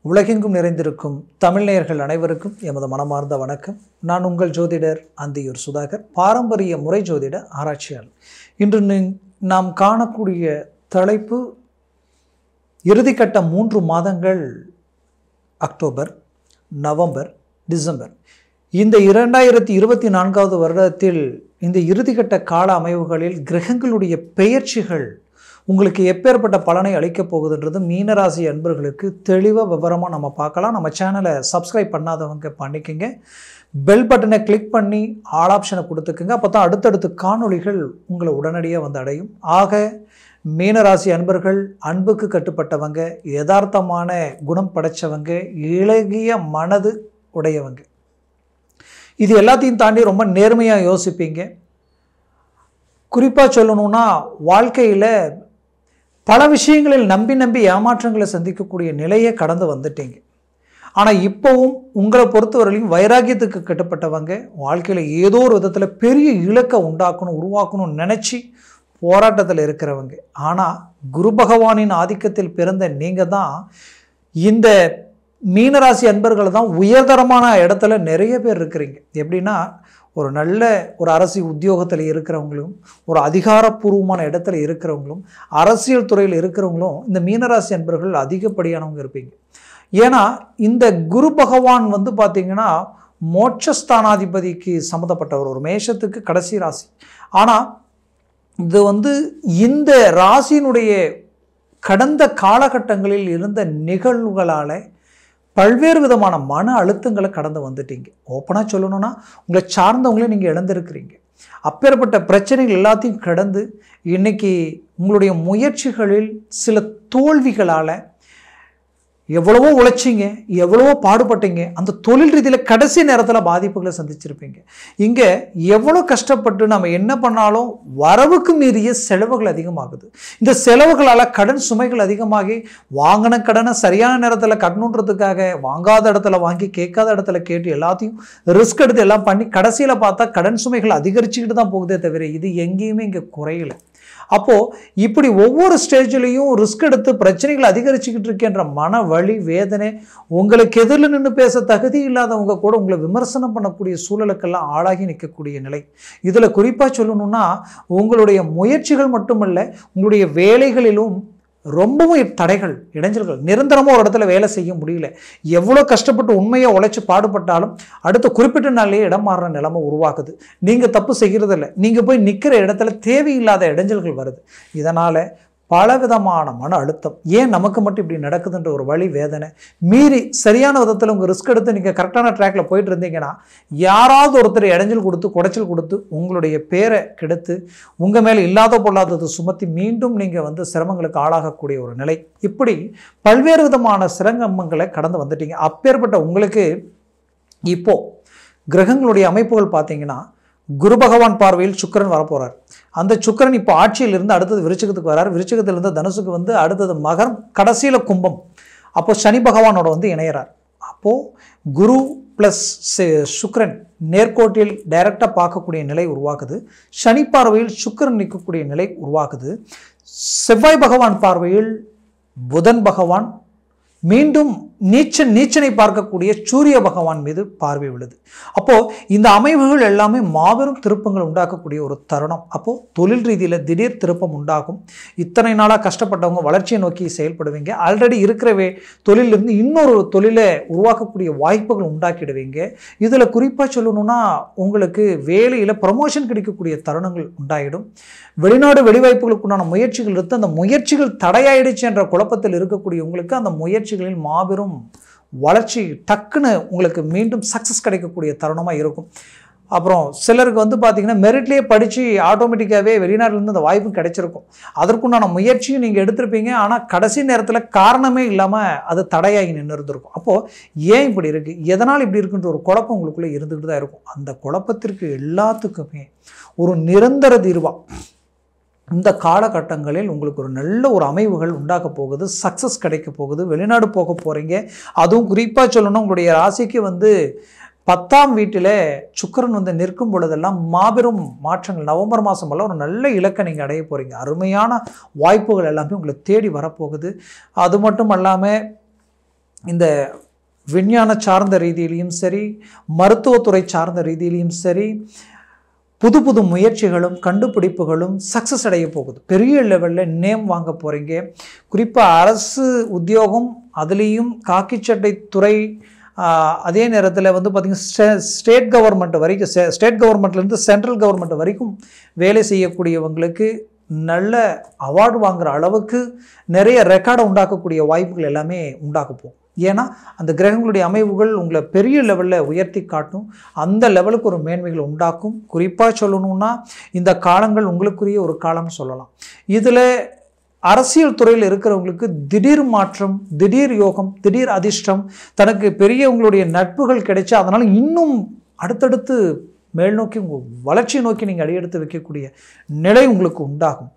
உலகெங்கும் நிறைந்திருக்கும் தமிழ் நேயர்கள் அனைவருக்கும் எமது மனமார்ந்த வணக்கம். நான் உங்கள் ஜோதிடர் அந்தியூர் சுதாகர், பாரம்பரிய முறை ஜோதிட ஆராய்ச்சியாளர். இன்று நாம் காணக்கூடிய தலைப்பு இறுதிக்கட்ட 3 மாதங்கள், அக்டோபர், நவம்பர், டிசம்பர். இந்த 2024வது வருடத்தில் இந்த இறுதிக்கட்ட கால அமைவுகளில் கிரகங்களுடைய பெயர்ச்சிகள் உங்களுக்கு எப்பேற்பட்ட பலனை அளிக்கப் போகுதுன்றது மீனராசி அன்பர்களுக்கு தெளிவாக விவரமாக நம்ம பார்க்கலாம். நம்ம சேனலை சப்ஸ்கிரைப் பண்ணாதவங்க பண்ணிக்கோங்க, பெல் பட்டனை கிளிக் பண்ணி ஆல் ஆப்ஷனை கொடுத்துக்குங்க. அப்போ தான் அடுத்தடுத்து காணொளிகள் உங்களை உடனடியாக வந்து அடையும். ஆக மீனராசி அன்பர்கள் அன்புக்கு கட்டுப்பட்டவங்க, யதார்த்தமான குணம் படைத்தவங்க, இளகிய மனது உடையவங்க. இது எல்லாத்தையும் தாண்டி ரொம்ப நேர்மையாக யோசிப்பீங்க. குறிப்பாக சொல்லணும்னா வாழ்க்கையில் பல விஷயங்களில் நம்பி ஏமாற்றங்களை சந்திக்கக்கூடிய நிலையை கடந்து வந்துட்டீங்க. ஆனால் இப்போவும் உங்களை பொறுத்தவரையிலும் வைராக்கியத்துக்கு கட்டுப்பட்டவங்க, வாழ்க்கையில் ஏதோ ஒரு விதத்தில் பெரிய இலக்கை உருவாக்கணும்னு நினச்சி போராட்டத்தில் இருக்கிறவங்க. ஆனால் குரு பகவானின் ஆதிக்கத்தில் பிறந்த நீங்கள் தான், இந்த மீனராசி அன்பர்கள் தான் உயர்தரமான இடத்துல நிறைய பேர் இருக்கிறீங்க. எப்படின்னா, ஒரு நல்ல அரசு உத்தியோகத்தில் இருக்கிறவங்களும், ஒரு அதிகாரப்பூர்வமான இடத்துல இருக்கிறவங்களும், அரசியல் துறையில் இருக்கிறவங்களும் இந்த மீனராசி அன்பர்கள் அதிகப்படியானவங்க இருப்பீங்க. ஏன்னா இந்த குரு பகவான் பார்த்திங்கன்னா மோட்சஸ்தானாதிபதிக்கு சம்மந்தப்பட்டவர், ஒரு மேஷத்துக்கு கடைசி ராசி. ஆனால் இது இந்த ராசியினுடைய கடந்த காலகட்டங்களில் இருந்த நிகழ்வுகளால் பல்வேறு விதமான மன அழுத்தங்களை கடந்து வந்துட்டீங்க. ஓப்பனாக சொல்லணும்னா, உங்களை சார்ந்தவங்களே நீங்கள் இழந்திருக்கிறீங்க. அப்பேற்பட்ட பிரச்சனைகள் எல்லாத்தையும் கடந்து இன்றைக்கி உங்களுடைய முயற்சிகளில் சில தோல்விகளால் எவ்வளவோ உழைச்சிங்க, எவ்வளவோ பாடுபட்டீங்க. அந்த தொழில் ரீதியில் கடைசி நேரத்தில் பாதிப்புகளை சந்திச்சிருப்பீங்க. இங்கே எவ்வளோ கஷ்டப்பட்டு நம்ம என்ன பண்ணாலும் வரவுக்கு மீறிய செலவுகள் அதிகமாகுது. இந்த செலவுகளால் கடன் சுமைகள் அதிகமாகி வாங்கின கடனை சரியான நேரத்தில் கட்டணுன்றதுக்காக வாங்காத இடத்துல வாங்கி, கேட்காத இடத்துல கேட்டு, எல்லாத்தையும் ரிஸ்க் எடுத்து எல்லாம் பண்ணி கடைசியில் பார்த்தா கடன் சுமைகள் அதிகரிச்சுக்கிட்டு தான் போகுதே தவிர இது எங்கேயுமே இங்கே குறையல. அப்போது இப்படி ஒவ்வொரு ஸ்டேஜ்லேயும் ரிஸ்க் எடுத்து பிரச்சனைகள் அதிகரிச்சுக்கிட்டு இருக்கின்ற மன வலி, வேதனை, உங்களுக்கு எதிரில் நின்று பேச தகுதி இல்லாதவங்க கூட உங்களை விமர்சனம் பண்ணக்கூடிய சூழலுக்கெல்லாம் ஆளாகி நிற்கக்கூடிய நிலை. இதில் குறிப்பாக சொல்லணும்னா, உங்களுடைய முயற்சிகள் மட்டுமல்ல, உங்களுடைய வேலைகளிலும் ரொம்பவும் தடைகள், இடைஞ்சல்கள். நிரந்தரமாக ஒரு இடத்துல வேலை செய்ய முடியல. எவ்வளோ கஷ்டப்பட்டு உண்மையை உழைச்சி பாடுபட்டாலும் அடுத்த குறிப்பிட்ட நாள்லேயே இடம் மாறுற நிலைமை உருவாக்குது. நீங்கள் தப்பு செய்கிறதில்ல, நீங்கள் போய் நிற்கிற இடத்துல தேவையில்லாத இடைஞ்சல்கள் வருது. இதனால் பலவிதமான மன அழுத்தம். ஏன் நமக்கு மட்டும் இப்படி நடக்குதுன்ற ஒரு வலி, வேதனை மீறி சரியான விதத்தில் உங்கள் ரிஸ்க் எடுத்து நீங்கள் கரெக்டான ட்ராக்கில் போயிட்டு இருந்தீங்கன்னா, யாராவது ஒருத்தர் இடைஞ்சல் கொடுத்து, குடைச்சல் கொடுத்து, உங்களுடைய பேரை கெடுத்து, உங்கள் மேலே இல்லாத பொல்லாதது சுமத்தி மீண்டும் நீங்கள் சிரமங்களுக்கு ஆளாகக்கூடிய ஒரு நிலை. இப்படி பல்வேறு விதமான சிரமங்களை கடந்து வந்துட்டீங்க. அப்பேற்பட்ட உங்களுக்கு இப்போது கிரகங்களுடைய அமைப்புகள் பார்த்தீங்கன்னா, குரு பகவான் பார்வையில் சுக்கிரன் வரப்போகிறார். அந்த சுக்கிரன் இப்போ ஆட்சியிலிருந்து அடுத்தது விருச்சிகத்துக்கு வரார். விருச்சிகத்திலிருந்து தனுசுக்கு அடுத்தது மகரம், கடைசியில் கும்பம். அப்போது சனி பகவானோட இணையிறார். அப்போது குரு ப்ளஸ் சுக்கிரன் நேர்கோட்டில் டைரக்டாக பார்க்கக்கூடிய நிலை உருவாக்குது. சனி பார்வையில் சுக்கிரன் நிற்கக்கூடிய நிலை உருவாக்குது. செவ்வாய் பகவான் பார்வையில் புதன் பகவான் மீண்டும் நீச்சனை பார்க்கக்கூடிய சூரிய பகவான் மீது பார்வை விழுது. அப்போது இந்த அமைவுகள் எல்லாமே மாபெரும் திருப்பங்கள் உண்டாக்கக்கூடிய ஒரு தருணம். அப்போது தொழில் ரீதியில் திடீர் திருப்பம் உண்டாகும். இத்தனை நாளாக கஷ்டப்பட்டவங்க வளர்ச்சியை நோக்கி செயல்படுவீங்க. ஆல்ரெடி இருக்கிற தொழிலிருந்து இன்னொரு தொழிலை உருவாக்கக்கூடிய வாய்ப்புகள் உண்டாக்கிடுவீங்க. இதில் குறிப்பாக சொல்லணும்னா, உங்களுக்கு வேலையில் ப்ரமோஷன் கிடைக்கக்கூடிய தருணங்கள் உண்டாயிடும். வெளிநாடு வெளிவாய்ப்புகளுக்குண்டான முயற்சிகள் எடுத்து அந்த முயற்சிகள் தடையாயிடுச்சு என்ற குழப்பத்தில் இருக்கக்கூடிய உங்களுக்கு அந்த முயற்சிகளில் மாபெரும் வளர்ச்சி டக்குன்னு உங்களுக்கு மீண்டும் சக்ஸஸ் கிடைக்கக்கூடிய தருணமாக இருக்கும். அப்புறம் சிலருக்கு பார்த்திங்கன்னா மெரிட்லேயே படித்து ஆட்டோமேட்டிக்காகவே வெளிநாட்டிலேருந்து அந்த வாய்ப்பு கிடைச்சிருக்கும். அதற்குண்டான முயற்சியும் நீங்கள் எடுத்திருப்பீங்க. ஆனால் கடைசி நேரத்தில் காரணமே இல்லாமல் அது தடையாகி நின்று இருந்திருக்கும். அப்போது ஏன் இப்படி இருக்குது, எதனால் இப்படி இருக்குன்ற ஒரு குழப்பம் உங்களுக்குள்ளே இருந்துகிட்டு தான் இருக்கும். அந்த குழப்பத்திற்கு எல்லாத்துக்குமே ஒரு நிரந்தர தீர்வாக இந்த காலகட்டங்களில் உங்களுக்கு ஒரு நல்ல அமைவுகள் உண்டாக்க போகுது. சக்ஸஸ் கிடைக்க போகுது. வெளிநாடு போக போகிறீங்க. அதுவும் குறிப்பாக சொல்லணும், உங்களுடைய ராசிக்கு 10ஆம் வீட்டில் சுக்கிரன் நிற்கும் பொழுதெல்லாம் மாபெரும் மாற்றங்கள். நவம்பர் மாதமெல்லாம் ஒரு நல்ல இலக்கை நீங்கள் அடைய போகிறீங்க. அருமையான வாய்ப்புகள் எல்லாமே உங்களை தேடி வரப்போகுது. அது மட்டும் இல்லாமல் இந்த விஞ்ஞான சார்ந்த ரீதியிலையும் சரி, மருத்துவத்துறை சார்ந்த ரீதியிலையும் சரி, புது புது முயற்சிகளும் கண்டுபிடிப்புகளும் சக்ஸஸ் அடைய போகுது. பெரிய லெவலில் நேம் வாங்க போகிறீங்க. குறிப்பாக அரசு உத்தியோகம், அதுலேயும் காக்கிச்சட்டை துறை, அதே நேரத்தில் வந்து பார்த்திங்கன்னா ஸ்டேட் கவர்மெண்ட் வரைக்கும், ஸ்டேட் கவர்மெண்ட்லேருந்து சென்ட்ரல் கவர்மெண்ட் வரைக்கும் வேலை செய்யக்கூடியவங்களுக்கு நல்ல அவார்டு வாங்குகிற அளவுக்கு நிறைய ரெக்கார்டை உண்டாக்கக்கூடிய வாய்ப்புகள் எல்லாமே உண்டாக்கப்போம். ஏன்னா அந்த கிரகங்களுடைய அமைவுகள் உங்களை பெரிய லெவலில் உயர்த்தி காட்டும். அந்த லெவலுக்கு ஒரு மேன்மைகள் உண்டாக்கும். குறிப்பாக சொல்லணும்னா இந்த காலங்கள் உங்களுக்குரிய ஒரு காலம்னு சொல்லலாம். இதில் அரசியல் துறையில் இருக்கிறவங்களுக்கு திடீர் மாற்றம், திடீர் யோகம், திடீர் அதிர்ஷ்டம், தனக்கு பெரியவங்களுடைய நட்புகள் கிடைச்சி அதனால் இன்னும் அடுத்தடுத்து மேல் நோக்கி உங்கள் வளர்ச்சி நோக்கி நீங்கள் அடியெடுத்து வைக்கக்கூடிய நிலை உங்களுக்கு உண்டாகும்.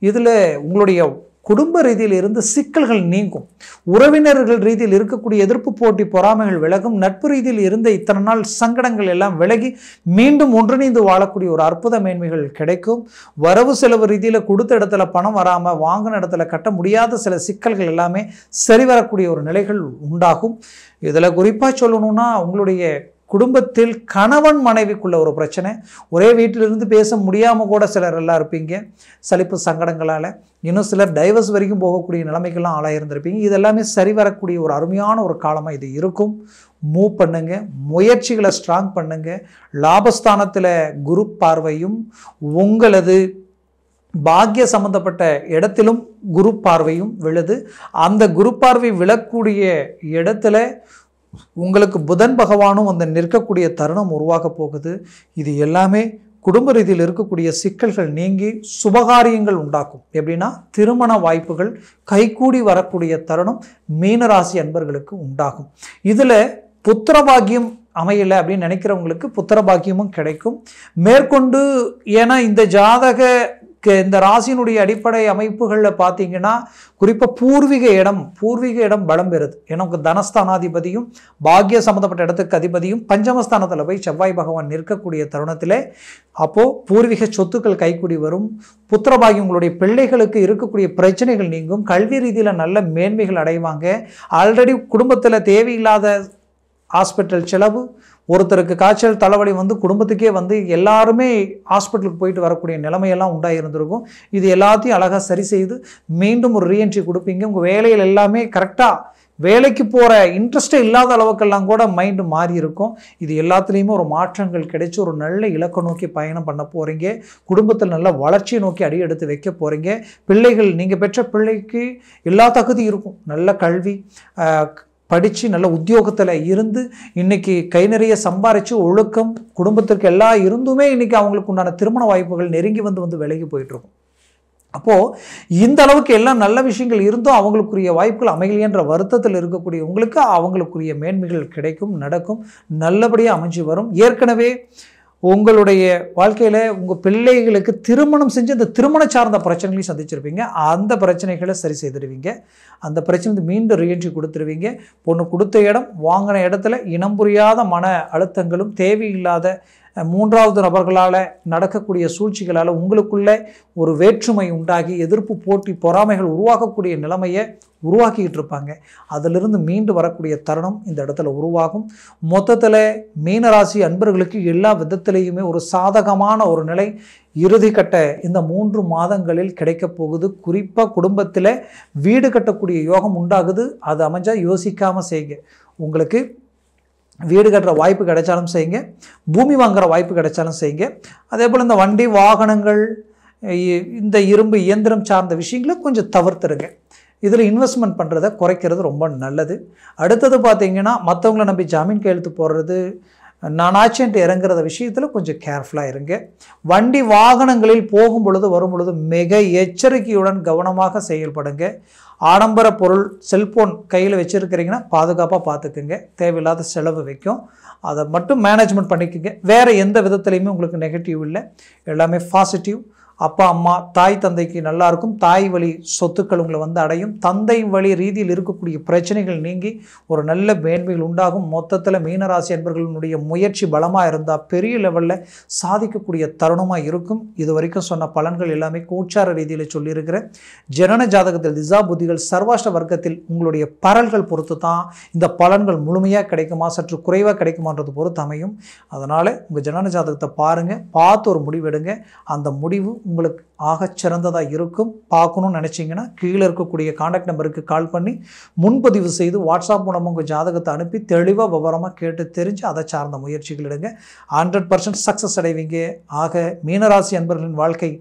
இதில் உங்களுடைய குடும்ப ரீதியில் இருந்து சிக்கல்கள் நீங்கும். உறவினர்கள் ரீதியில் இருக்கக்கூடிய எதிர்ப்பு, போட்டி, பொறாமைகள் விலகும். நட்பு ரீதியில் இருந்த இத்தனை நாள் சங்கடங்கள் எல்லாம் விலகி மீண்டும் ஒன்றிணைந்து வாழக்கூடிய ஒரு அற்புத மேன்மைகள் கிடைக்கும். வரவு செலவு ரீதியில் கொடுத்த இடத்துல பணம் வராமல், வாங்கின இடத்துல கட்ட முடியாத சில சிக்கல்கள் எல்லாமே சரிவரக்கூடிய ஒரு நிலைகள் உண்டாகும். இதில் குறிப்பாக சொல்லணும்னா உங்களுடைய குடும்பத்தில் கணவன் மனைவிக்குள்ள ஒரு பிரச்சனை, ஒரே வீட்டிலிருந்து பேச முடியாமல் கூட சிலர் எல்லாம் இருப்பீங்க சலிப்பு சங்கடங்களால். இன்னும் சிலர் டைவர்ஸ் வரைக்கும் போகக்கூடிய நிலைமைக்கெல்லாம் ஆளாயிருந்திருப்பீங்க. இதெல்லாமே சரி வரக்கூடிய ஒரு அருமையான ஒரு காலமாக இது இருக்கும். மூவ் பண்ணுங்க, முயற்சிகளை ஸ்ட்ராங் பண்ணுங்க. லாபஸ்தானத்தில் குரு பார்வையும், உங்களது பாக்கிய சம்பந்தப்பட்ட இடத்திலும் குரு பார்வையும் விழுது. அந்த குரு பார்வை விழக்கூடிய இடத்துல உங்களுக்கு புதன் பகவானும் வந்து நிற்கக்கூடிய தருணம் உருவாக போகுது. இது எல்லாமே குடும்ப ரீதியில் இருக்கக்கூடிய சிக்கல்கள் நீங்கி சுபகாரியங்கள் உண்டாக்கும். எப்படின்னா திருமண வாய்ப்புகள் கைகூடி வரக்கூடிய தருணம் மீனராசி அன்பர்களுக்கு உண்டாகும். இதில் புத்திரபாகியம் அமையலை அப்படின்னு நினைக்கிறவங்களுக்கு புத்திரபாகியமும் கிடைக்கும். மேற்கொண்டு ஏன்னா இந்த இந்த ராசியினுடைய அடிப்படை அமைப்புகளில் பார்த்தீங்கன்னா குறிப்பாக பூர்வீக இடம் பலம் பெறுது. எனக்கு தனஸ்தானாதிபதியும் பாக்கிய சம்மந்தப்பட்ட இடத்துக்கு அதிபதியும் பஞ்சமஸ்தானத்தில் போய் செவ்வாய் பகவான் நிற்கக்கூடிய தருணத்தில் அப்போது பூர்வீக சொத்துக்கள் கைக்கூடி வரும். புத்திரபாகியம், உங்களுடைய பிள்ளைகளுக்கு இருக்கக்கூடிய பிரச்சனைகள் நீங்கும். கல்வி ரீதியில் நல்ல மேன்மைகள் அடைவாங்க. ஆல்ரெடி குடும்பத்தில் தேவையில்லாத ஹாஸ்பிட்டல் செலவு, ஒருத்தருக்கு காய்ச்சல் தலைவலி வந்து குடும்பத்துக்கே வந்து எல்லாருமே ஹாஸ்பிட்டலுக்கு போயிட்டு வரக்கூடிய நிலைமையெல்லாம் உண்டாயிருந்திருக்கும். இது எல்லாத்தையும் அழகாக சரி செய்து மீண்டும் ஒரு ரீஎன்ட்ரி கொடுப்பீங்க. உங்கள் வேலையில் எல்லாமே கரெக்டாக வேலைக்கு போகிற இன்ட்ரெஸ்ட்டே இல்லாத அளவுக்கெல்லாம் கூட மைண்டு மாறி இருக்கும். இது எல்லாத்துலேயுமே ஒரு மாற்றங்கள் கிடைச்சி ஒரு நல்ல இலக்கை நோக்கி பயணம் பண்ண போகிறீங்க. குடும்பத்தில் நல்ல வளர்ச்சியை நோக்கி அடி எடுத்து வைக்க போகிறீங்க. பிள்ளைகள், நீங்கள் பெற்ற பிள்ளைக்கு எல்லா தகுதியும் இருக்கும். நல்ல கல்வி படித்து நல்ல உத்தியோகத்தில் இருந்து இன்றைக்கி கை நிறைய சம்பாரித்து ஒழுக்கம் குடும்பத்திற்கு எல்லாம் இருந்துமே இன்றைக்கி அவங்களுக்கு உண்டான திருமண வாய்ப்புகள் நெருங்கி வந்து விலகி போயிட்டுருக்கும். அப்போது இந்த அளவுக்கு எல்லாம் நல்ல விஷயங்கள் இருந்தும் அவங்களுக்குரிய வாய்ப்புகள் அமையலையன்ற வருத்தத்தில் இருக்கக்கூடிய உங்களுக்கு அவங்களுக்குரிய மேன்மைகள் கிடைக்கும், நடக்கும், நல்லபடியாக அமைஞ்சு வரும். ஏற்கனவே உங்களுடைய வாழ்க்கையில் உங்கள் பிள்ளைகளுக்கு திருமணம் செஞ்சு அந்த திருமண சார்ந்த பிரச்சனைகளையும் சந்திச்சிருப்பீங்க. அந்த பிரச்சனைகளை சரி செய்திருவீங்க. அந்த பிரச்சனை மீண்டும் ரீஎன்ட்ரி கொடுத்துருவீங்க. பொண்ணு கொடுத்த இடம், வாங்கின இடத்துல இனம் புரியாத மன அழுத்தங்களும் தேவையில்லாத மூன்றாவது நபர்களால் நடக்கக்கூடிய சூழ்ச்சிகளால் உங்களுக்குள்ளே ஒரு வேற்றுமை உண்டாகி எதிர்ப்பு, போட்டி, பொறாமைகள் உருவாக்கக்கூடிய நிலைமையை உருவாக்கிக்கிட்டு இருப்பாங்க. அதிலிருந்து மீண்டு வரக்கூடிய தருணம் இந்த இடத்துல உருவாகும். மொத்தத்தில் மீனராசி அன்பர்களுக்கு எல்லா விதத்திலையுமே ஒரு சாதகமான ஒரு நிலை இறுதி கட்ட இந்த 3 மாதங்களில் கிடைக்க போகுது. குறிப்பாக குடும்பத்தில் வீடு கட்டக்கூடிய யோகம் உண்டாகுது. அது அமைஞ்சால் யோசிக்காமல் செய்யுங்க. உங்களுக்கு வீடு கட்டுற வாய்ப்பு கிடைச்சாலும் செய்யுங்க, பூமி வாங்குகிற வாய்ப்பு கிடைச்சாலும் செய்யுங்க. அதே போல் இந்த வண்டி வாகனங்கள், இந்த இரும்பு இயந்திரம் சார்ந்த விஷயங்களை கொஞ்சம் தவிர்த்துருங்க. இதில் இன்வெஸ்ட்மெண்ட் பண்ணுறதை குறைக்கிறது ரொம்ப நல்லது. அடுத்தது பார்த்திங்கன்னா மற்றவங்களை நம்பி ஜாமீன் கையெழுத்து போடுறது, நானாச்சுன்ட்டு இறங்குறத விஷயத்தில் கொஞ்சம் கேர்ஃபுல்லாக இருங்க. வண்டி வாகனங்களில் போகும் பொழுது வரும் பொழுது மிக எச்சரிக்கையுடன் கவனமாக செயல்படுங்க. ஆடம்பர பொருள், செல்ஃபோன் கையில் வச்சுருக்கிறீங்கன்னா பாதுகாப்பாக பார்த்துக்குங்க. தேவையில்லாத செலவு வைக்கும், அதை மட்டும் மேனேஜ்மெண்ட் பண்ணிக்கோங்க. வேறு எந்த விதத்துலையுமே உங்களுக்கு நெகட்டிவ் இல்லை, எல்லாமே பாசிட்டிவ். அப்பா அம்மா தாய் தந்தைக்கு நல்லா இருக்கும், தாய் வழி சொத்துக்கள் உங்களை வந்து அடையும், தந்தை வழி ரீதியில் இருக்கக்கூடிய பிரச்சனைகள் நீங்கி ஒரு நல்ல மேன்மைகள் உண்டாகும். மொத்தத்தில் மீனராசி என்பர்களுடைய முயற்சி பலமாக இருந்தால் பெரிய லெவலில் சாதிக்கக்கூடிய தருணமாக இருக்கும். இது வரைக்கும் சொன்ன பலன்கள் எல்லாமே கோச்சார ரீதியில் சொல்லியிருக்கிறேன். ஜனன ஜாதகத்தில் திசா புத்திகள் சர்வாஷ்ட வர்க்கத்தில் உங்களுடைய பரல்கள் பொறுத்து தான் இந்த பலன்கள் முழுமையாக கிடைக்குமா சற்று குறைவாக கிடைக்குமான்றது பொறுத்து அமையும். அதனால் உங்கள் ஜனன ஜாதகத்தை பாருங்கள், பார்த்து ஒரு முடிவெடுங்க. அந்த முடிவு உங்களுக்கு ஆகச்சிறந்ததாக இருக்கும். பார்க்கணும்னு நினச்சிங்கன்னா கீழே இருக்கக்கூடிய கான்டாக்ட் நம்பருக்கு கால் பண்ணி முன்பதிவு செய்து வாட்ஸ்அப் மூலமாக உங்கள் ஜாதகத்தை அனுப்பி தெளிவாக விவரமாக கேட்டு தெரிஞ்சு அதை சார்ந்த முயற்சிகள் எடுங்க. 100% சக்ஸஸ் அடைவீங்க. ஆக மீனராசி அன்பர்களின் வாழ்க்கை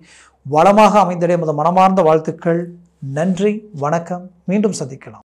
வளமாக அமைந்தடைய மனமார்ந்த வாழ்த்துக்கள். நன்றி, வணக்கம். மீண்டும் சந்திக்கலாம்.